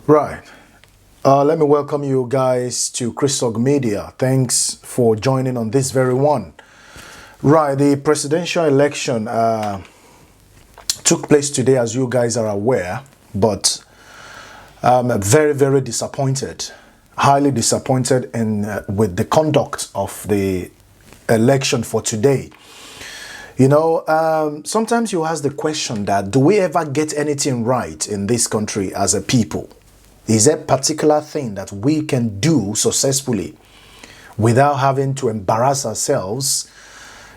Right. Let me welcome you guys to THUGS Media. Thanks for joining on this very one. Right, the presidential election took place today, as you guys are aware, but I'm very, very disappointed, highly disappointed with the conduct of the election for today. You know, sometimes you ask the question that, do we ever get anything right in this country as a people? Is there a particular thing that we can do successfully without having to embarrass ourselves,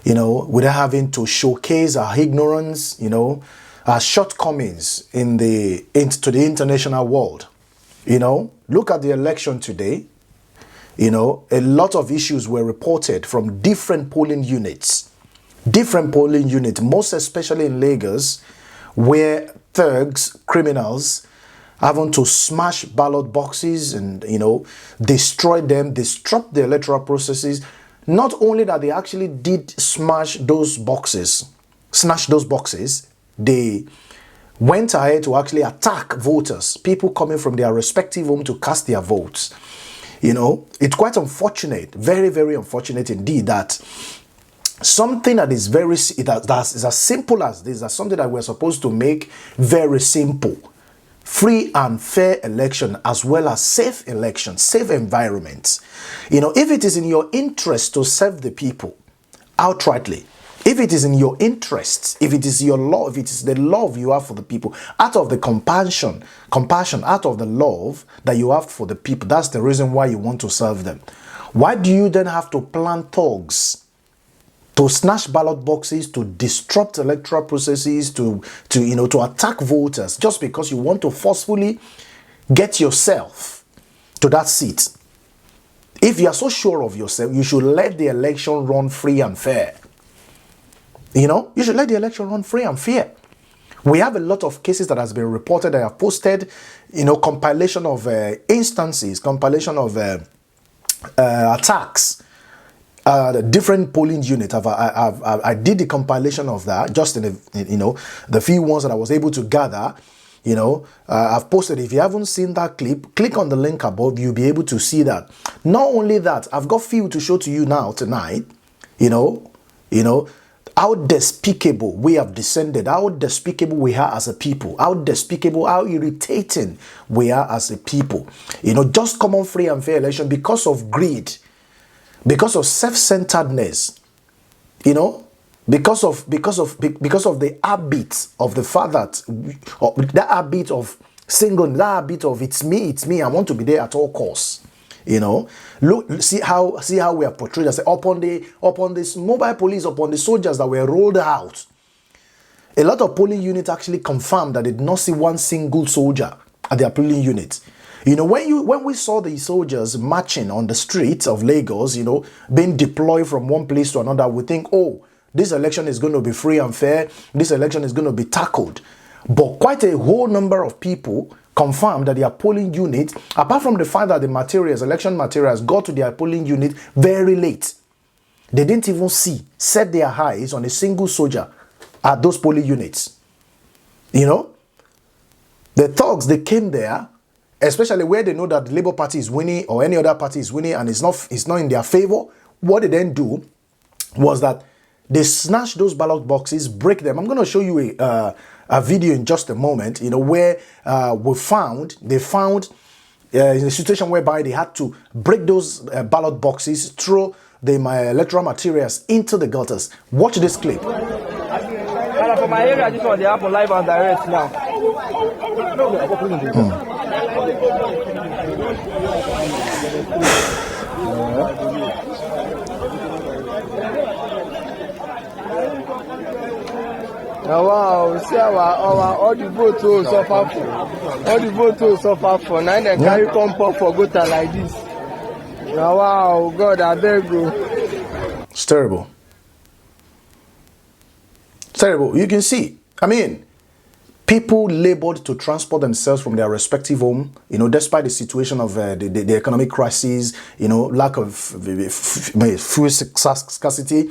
you know, without having to showcase our ignorance, you know, our shortcomings to the international world? You know, look at the election today. You know, a lot of issues were reported from different polling units, most especially in Lagos, where thugs, criminals, having to smash ballot boxes and, you know, destroy them, disrupt the electoral processes. Not only that, they actually did snatch those boxes, they went ahead to actually attack voters, people coming from their respective home to cast their votes. You know, it's quite unfortunate, very, very unfortunate indeed, that something that is that is as simple as this, that's something that we're supposed to make very simple. Free and fair election, as well as safe election, safe environments. You know, if it is in your interest to serve the people outrightly, if it is in your interest, if it is your love, if it is the love you have for the people, out of the compassion, out of the love that you have for the people, that's the reason why you want to serve them. Why do you then have to plan thugs to snatch ballot boxes, to disrupt electoral processes, to attack voters, just because you want to forcefully get yourself to that seat? If you are so sure of yourself, you should let the election run free and fair. You know, you should let the election run free and fair. We have a lot of cases that has been reported, that have posted, you know, compilation of instances, compilation of attacks. The different polling units. I did the compilation of that just in the few ones that I was able to gather. You know, I've posted. If you haven't seen that clip, click on the link above. You'll be able to see that. Not only that, I've got few to show to you now tonight. You know how despicable we have descended, how despicable we are as a people, how despicable, how irritating we are as a people. You know, just common free and fair election because of greed. Because of self-centeredness, you know, because of the habit of the father, that habit of single, that habit of it's me, I want to be there at all costs. You know, look, see how we are portrayed as upon this mobile police, upon the soldiers that were rolled out. A lot of polling units actually confirmed that they did not see one single soldier at their polling unit. You know, when we saw the soldiers marching on the streets of Lagos, you know, being deployed from one place to another, we think, oh, this election is going to be free and fair. This election is going to be tackled. But quite a whole number of people confirmed that their polling unit, apart from the fact that the election materials got to their polling unit very late, they didn't even set their eyes on a single soldier at those polling units. You know, the thugs, they came there, especially where they know that the Labour Party is winning or any other party is winning and it's not in their favor. What they then do was that they snatch those ballot boxes, break them. I'm going to show you a video in just a moment, you know, where they found in a situation whereby they had to break those ballot boxes, throw the electoral materials into the gutters. Watch this clip. For my area, this one they happen live and direct now. Now, wow, see all the votes will suffer for. All the votes will suffer for. Now they carry come pop for gutter like this. Now, wow, God, I beg you. It's terrible. It's terrible. You can see. I mean, people labored to transport themselves from their respective home, you know, despite the situation of the economic crisis, you know, lack of fuel scarcity.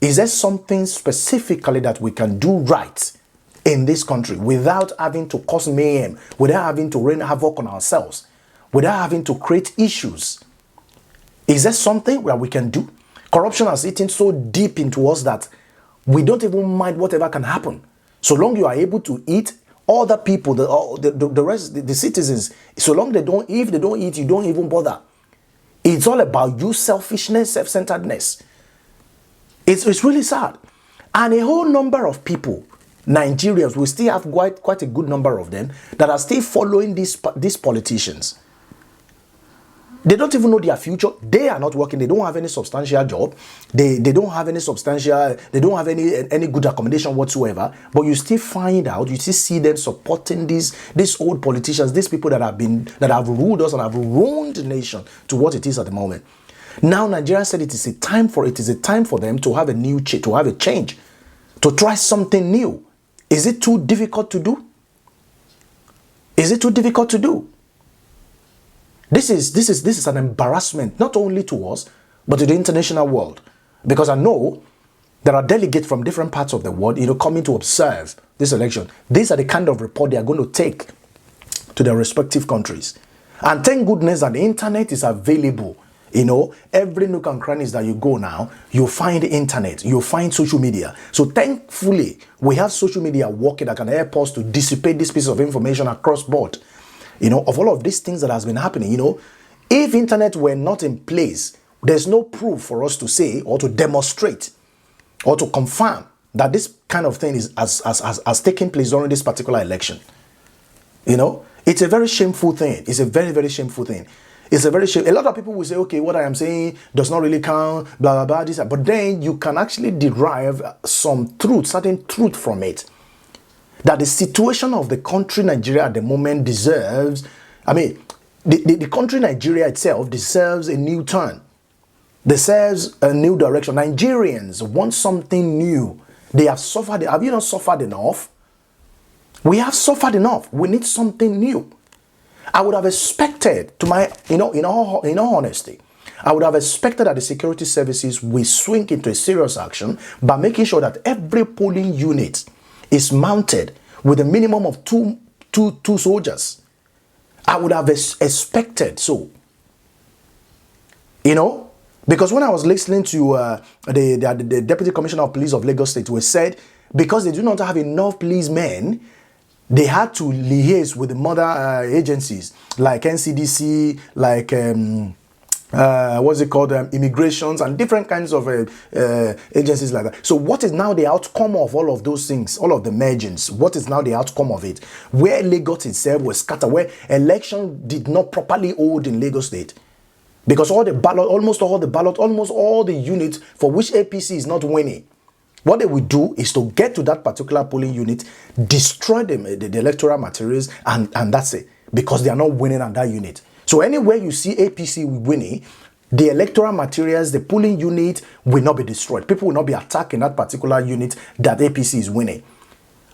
Is there something specifically that we can do right in this country without having to cause mayhem, without having to rain havoc on ourselves, without having to create issues? Is there something that we can do? Corruption has eaten so deep into us that we don't even mind whatever can happen. So long you are able to eat, other people, the rest, the citizens, so long if they don't eat, you don't even bother. It's all about you, selfishness, self-centeredness. It's really sad. And a whole number of people, Nigerians, we still have quite a good number of them that are still following these politicians. They don't even know their future. They are not working. They don't have any substantial job. They don't have any substantial, they don't have any good accommodation whatsoever. But you still find out, you still see them supporting these old politicians, these people that have ruled us and have ruined the nation to what it is at the moment. Now Nigeria said it is a time for them to have a change, to try something new. Is it too difficult to do? Is it too difficult to do? This is an embarrassment, not only to us, but to the international world. Because I know there are delegates from different parts of the world, coming to observe this election. These are the kind of report they are going to take to their respective countries. And thank goodness that the internet is available. Every nook and crannies that you go now, you'll find the internet, you'll find social media. So thankfully, we have social media working that can help us to dissipate this piece of information across board. Of all of these things that has been happening, if internet were not in place, there's no proof for us to say or to demonstrate or to confirm that this kind of thing has taken place during this particular election. It's a very shameful thing. It's a very, very shameful thing. It's a very shame. A lot of people will say, okay, what I am saying does not really count, blah, blah, blah, this. But then you can actually derive certain truth from it. That the situation of the country Nigeria at the moment deserves, the country Nigeria itself deserves a new turn. Deserves a new direction. Nigerians want something new. They have suffered. Have you not suffered enough? We have suffered enough. We need something new. I would have expected, in all honesty, I would have expected that the security services will swing into a serious action by making sure that every polling unit is mounted with a minimum of two soldiers. I would have expected so. Because when I was listening to the Deputy Commissioner of Police of Lagos State, who said because they do not have enough policemen, they had to liaise with the mother agencies like NCDC, like immigrations and different kinds of agencies like that. So what is now the outcome of all of those things, all of the mergings? What is now the outcome of it? Where Lagos itself was scattered, where election did not properly hold in Lagos State. Because almost all the units for which APC is not winning, what they will do is to get to that particular polling unit, destroy the electoral materials, and that's it. Because they are not winning on that unit. So anywhere you see APC winning, the electoral materials, the polling unit will not be destroyed. People will not be attacking that particular unit that APC is winning.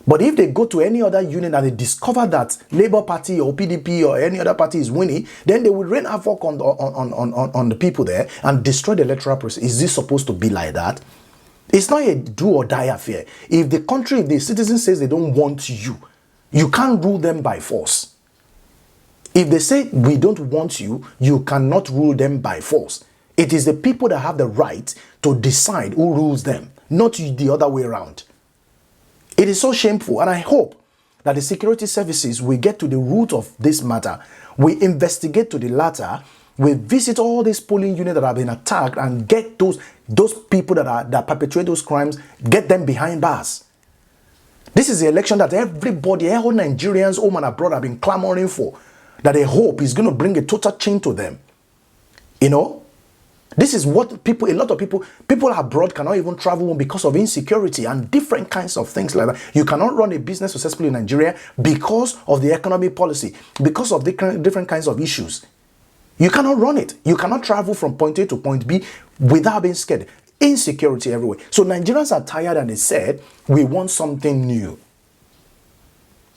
But if they go to any other unit and they discover that Labour Party or PDP or any other party is winning, then they will rain havoc on the people there and destroy the electoral process. Is this supposed to be like that? It's not a do or die affair. If the citizen says they don't want you, you can't rule them by force. If they say we don't want you, you cannot rule them by force. It is the people that have the right to decide who rules them, not the other way around. It is so shameful, and I hope that the security services will get to the root of this matter. We investigate to the latter. We visit all these polling units that have been attacked and get those people that perpetrate those crimes, get them behind bars. This is the election that everybody, all Nigerians, home and abroad, have been clamoring for. That they hope is going to bring a total change to them. This is what a lot of people abroad cannot even travel because of insecurity and different kinds of things like that. You cannot run a business successfully in Nigeria because of the economic policy, because of different kinds of issues. You cannot run it. You cannot travel from point A to point B without being scared. Insecurity everywhere. So Nigerians are tired and they said, we want something new.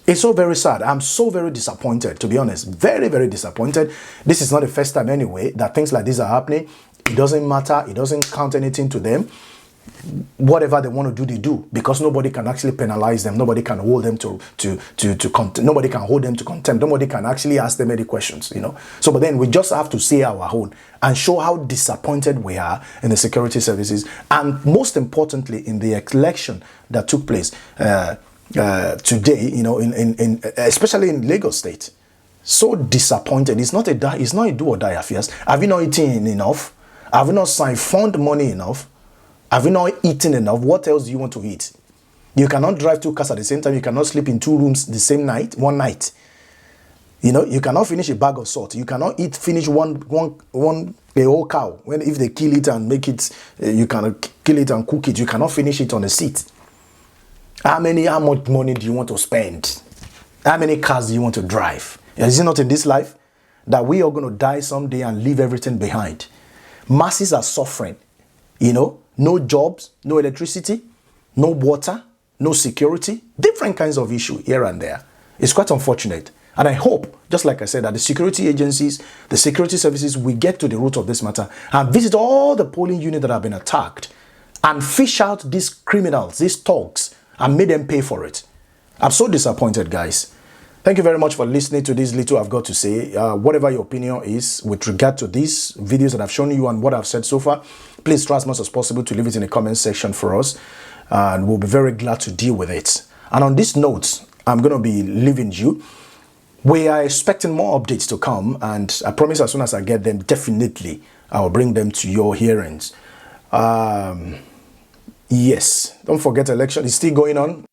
It's so very sad. I'm so very disappointed, to be honest. Very, very disappointed. This is not the first time anyway that things like this are happening. It doesn't matter. It doesn't count anything to them. whatever they want to do, they do, because nobody can actually penalize them. Nobody can hold them to contempt. Nobody can hold them to contempt. Nobody can actually ask them any questions, you know. So, but then we just have to say our own and show how disappointed we are in the security services, and most importantly, in the election that took place today, you know, in especially in Lagos State. So disappointed. It's not a do or die affairs. Have you not eaten enough? Have you not siphoned money enough? Have you not eaten enough? What else do you want to eat? You cannot drive 2 cars at the same time. You cannot sleep in 2 rooms the same night, one night. You know, you cannot finish a bag of salt. You cannot finish one a whole cow. If they kill it and make it, you can kill it and cook it. You cannot finish it on a seat. How much money do you want to spend? How many cars do you want to drive? Is it not in this life that we are going to die someday and leave everything behind? Masses are suffering, you know, no jobs, no electricity, no water, no security, different kinds of issue here and there. It's quite unfortunate. And I hope, just like I said, that the security agencies, the security services will get to the root of this matter and visit all the polling units that have been attacked and fish out these criminals, these thugs, and make them pay for it. I'm so disappointed, guys. Thank you very much for listening to this little I've got to say. Whatever your opinion is with regard to these videos that I've shown you and what I've said so far, please try as much as possible to leave it in the comment section for us. And we'll be very glad to deal with it. And on this note, I'm going to be leaving you. We are expecting more updates to come. And I promise as soon as I get them, definitely I will bring them to your hearings. Yes, don't forget election is still going on.